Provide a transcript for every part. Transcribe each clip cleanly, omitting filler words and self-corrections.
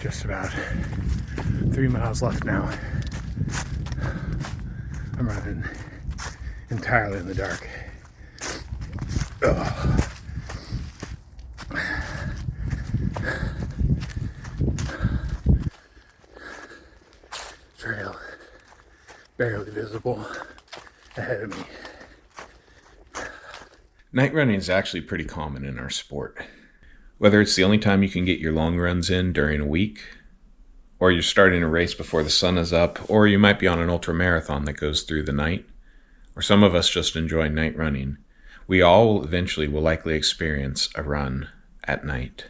Just about 3 miles left now. I'm running entirely in the dark. Ugh. Trail barely visible ahead of me. Night running is actually pretty common in our sport. Whether it's the only time you can get your long runs in during a week, or you're starting a race before the sun is up, or you might be on an ultra marathon that goes through the night, or some of us just enjoy night running, we all eventually will likely experience a run at night.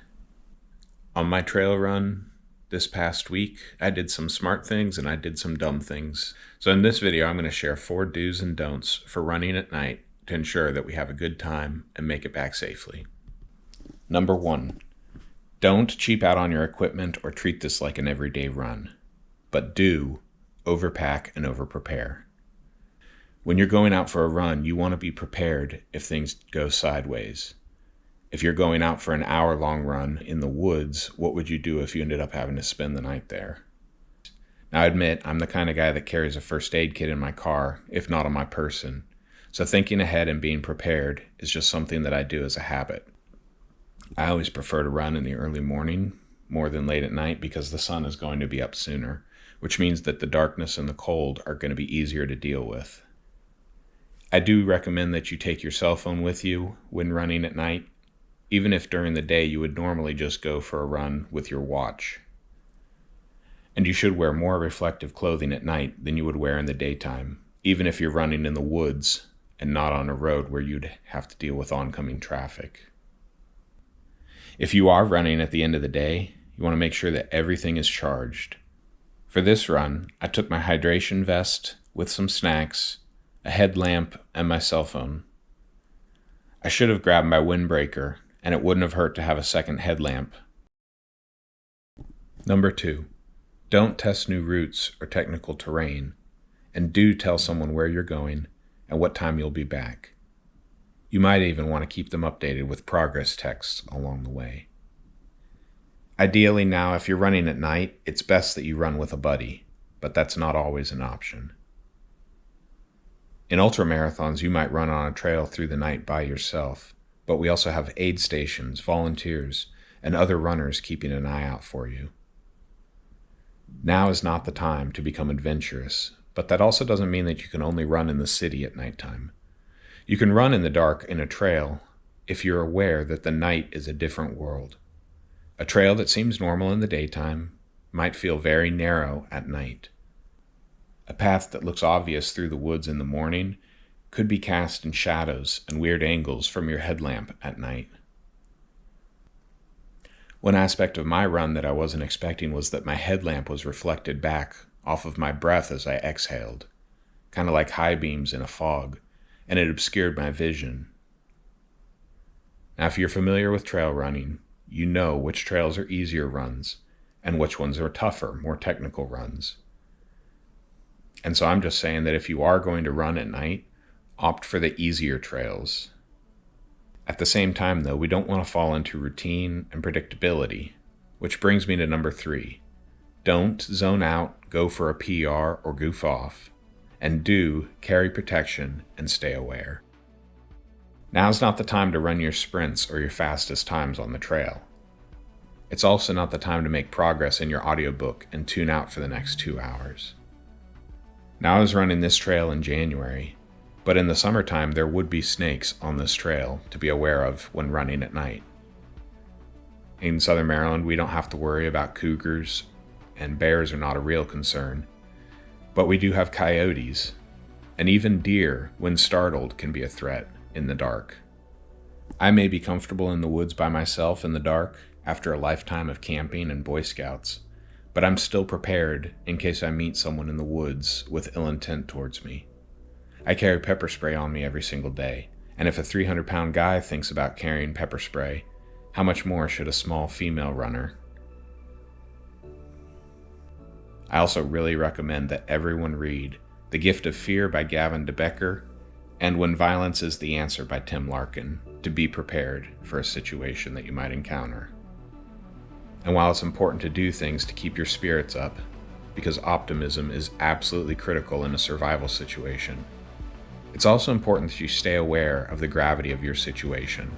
On my trail run this past week, I did some smart things and I did some dumb things. So in this video, I'm going to share 4 do's and don'ts for running at night to ensure that we have a good time and make it back safely. Number 1, don't cheap out on your equipment or treat this like an everyday run, but do overpack and overprepare. When you're going out for a run, you want to be prepared if things go sideways. If you're going out for an hour-long run in the woods, what would you do if you ended up having to spend the night there? Now, I admit, I'm the kind of guy that carries a first aid kit in my car, if not on my person. So thinking ahead and being prepared is just something that I do as a habit. I always prefer to run in the early morning more than late at night because the sun is going to be up sooner, which means that the darkness and the cold are going to be easier to deal with. I do recommend that you take your cell phone with you when running at night, even if during the day you would normally just go for a run with your watch. And you should wear more reflective clothing at night than you would wear in the daytime, even if you're running in the woods and not on a road where you'd have to deal with oncoming traffic. If you are running at the end of the day, you want to make sure that everything is charged. For this run, I took my hydration vest with some snacks, a headlamp, and my cell phone. I should have grabbed my windbreaker, and it wouldn't have hurt to have a second headlamp. Number 2, don't test new routes or technical terrain, and do tell someone where you're going and what time you'll be back. You might even want to keep them updated with progress texts along the way. Ideally now, if you're running at night, it's best that you run with a buddy, but that's not always an option. In ultramarathons, you might run on a trail through the night by yourself, but we also have aid stations, volunteers, and other runners keeping an eye out for you. Now is not the time to become adventurous, but that also doesn't mean that you can only run in the city at nighttime. You can run in the dark in a trail if you're aware that the night is a different world. A trail that seems normal in the daytime might feel very narrow at night. A path that looks obvious through the woods in the morning could be cast in shadows and weird angles from your headlamp at night. One aspect of my run that I wasn't expecting was that my headlamp was reflected back off of my breath as I exhaled, kind of like high beams in a fog, and it obscured my vision. Now, if you're familiar with trail running, you know which trails are easier runs and which ones are tougher, more technical runs. And so I'm just saying that if you are going to run at night, opt for the easier trails. At the same time, though, we don't want to fall into routine and predictability, which brings me to number 3. Don't zone out, go for a PR, or goof off, and do carry protection and stay aware. Now's not the time to run your sprints or your fastest times on the trail. It's also not the time to make progress in your audiobook and tune out for the next 2 hours. Now, I was running this trail in January, but in the summertime there would be snakes on this trail to be aware of when running at night. In Southern Maryland, we don't have to worry about cougars, and bears are not a real concern, but we do have coyotes, and even deer, when startled, can be a threat in the dark. I may be comfortable in the woods by myself in the dark after a lifetime of camping and Boy Scouts, but I'm still prepared in case I meet someone in the woods with ill intent towards me. I carry pepper spray on me every single day, and if a 300-pound guy thinks about carrying pepper spray, how much more should a small female runner? I also really recommend that everyone read The Gift of Fear by Gavin de Becker and When Violence is the Answer by Tim Larkin to be prepared for a situation that you might encounter. And while it's important to do things to keep your spirits up, because optimism is absolutely critical in a survival situation, it's also important that you stay aware of the gravity of your situation.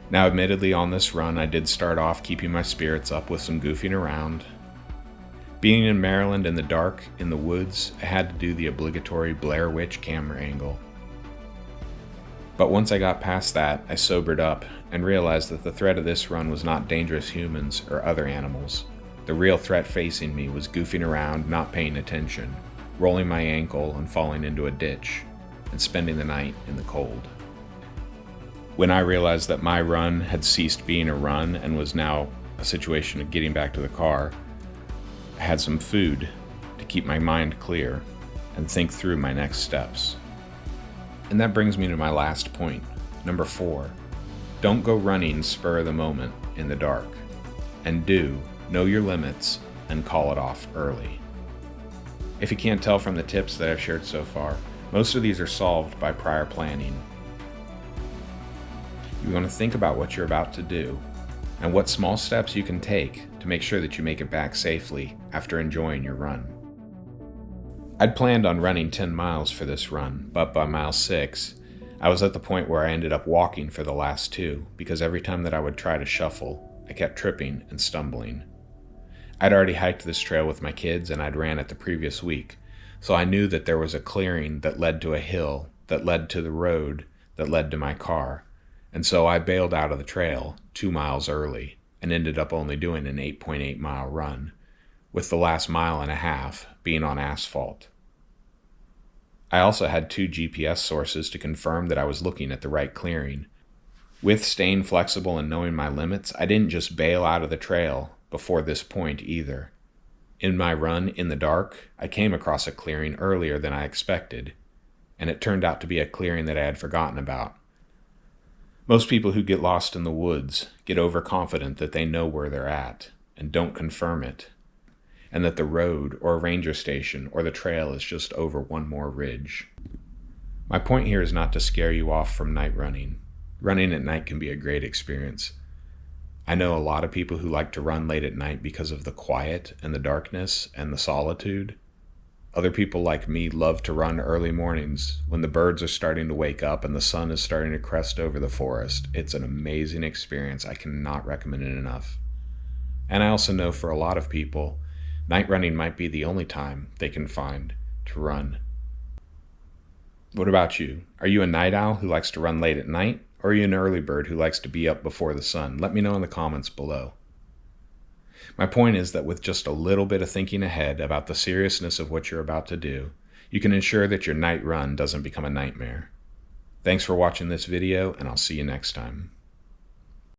Now, admittedly, on this run, I did start off keeping my spirits up with some goofing around. Being in Maryland in the dark, in the woods, I had to do the obligatory Blair Witch camera angle. But once I got past that, I sobered up and realized that the threat of this run was not dangerous humans or other animals. The real threat facing me was goofing around, not paying attention, rolling my ankle and falling into a ditch, and spending the night in the cold. When I realized that my run had ceased being a run and was now a situation of getting back to the car, I had some food to keep my mind clear and think through my next steps. And that brings me to my last point, number 4. Don't go running spur of the moment in the dark. And do know your limits and call it off early. If you can't tell from the tips that I've shared so far, most of these are solved by prior planning. You want to think about what you're about to do and what small steps you can take to make sure that you make it back safely after enjoying your run. I'd planned on running 10 miles for this run, but by mile 6, I was at the point where I ended up walking for the last 2 because every time that I would try to shuffle, I kept tripping and stumbling. I'd already hiked this trail with my kids and I'd ran it the previous week, so I knew that there was a clearing that led to a hill that led to the road that led to my car, and so I bailed out of the trail 2 miles early and ended up only doing an 8.8 mile run, with the last mile and a half being on asphalt. I also had 2 GPS sources to confirm that I was looking at the right clearing. With staying flexible and knowing my limits, I didn't just bail out of the trail before this point either. In my run in the dark, I came across a clearing earlier than I expected, and it turned out to be a clearing that I had forgotten about. Most people who get lost in the woods get overconfident that they know where they're at and don't confirm it, and that the road or a ranger station or the trail is just over one more ridge. My point here is not to scare you off from night running. Running at night can be a great experience. I know a lot of people who like to run late at night because of the quiet and the darkness and the solitude. Other people like me love to run early mornings when the birds are starting to wake up and the sun is starting to crest over the forest. It's an amazing experience. I cannot recommend it enough. And I also know for a lot of people, night running might be the only time they can find to run. What about you? Are you a night owl who likes to run late at night, or are you an early bird who likes to be up before the sun? Let me know in the comments below. My point is that with just a little bit of thinking ahead about the seriousness of what you're about to do, you can ensure that your night run doesn't become a nightmare. Thanks for watching this video, and I'll see you next time.